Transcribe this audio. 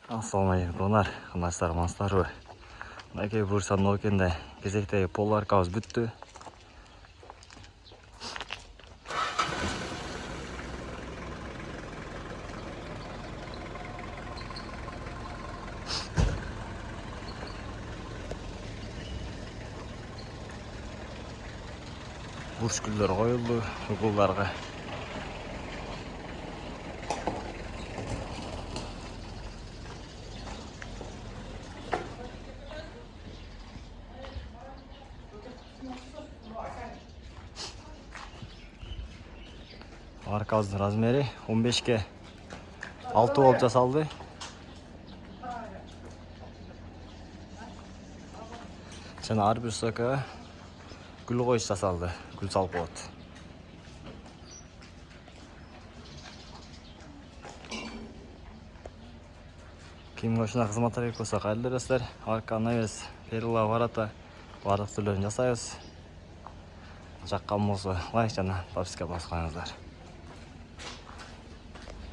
Ассалаумағалейкум донар, қымастар мастары. Мәке бұрсам нокенде кезектегі поларкауыз бүтті. Буршкүлдер қойылды угулларға. Аркауыздың размері 15-ке 6 болып жасалды. Және әрбір соқа гүл қойыш жасалды, гүл салып болады. Ким қойшына қызматтар керек болса қайдырасыздар. Арка, навес, перила, варата барлық түрлерін жасайыз. Жаққан болса лайк және подписка басқаныңыздар.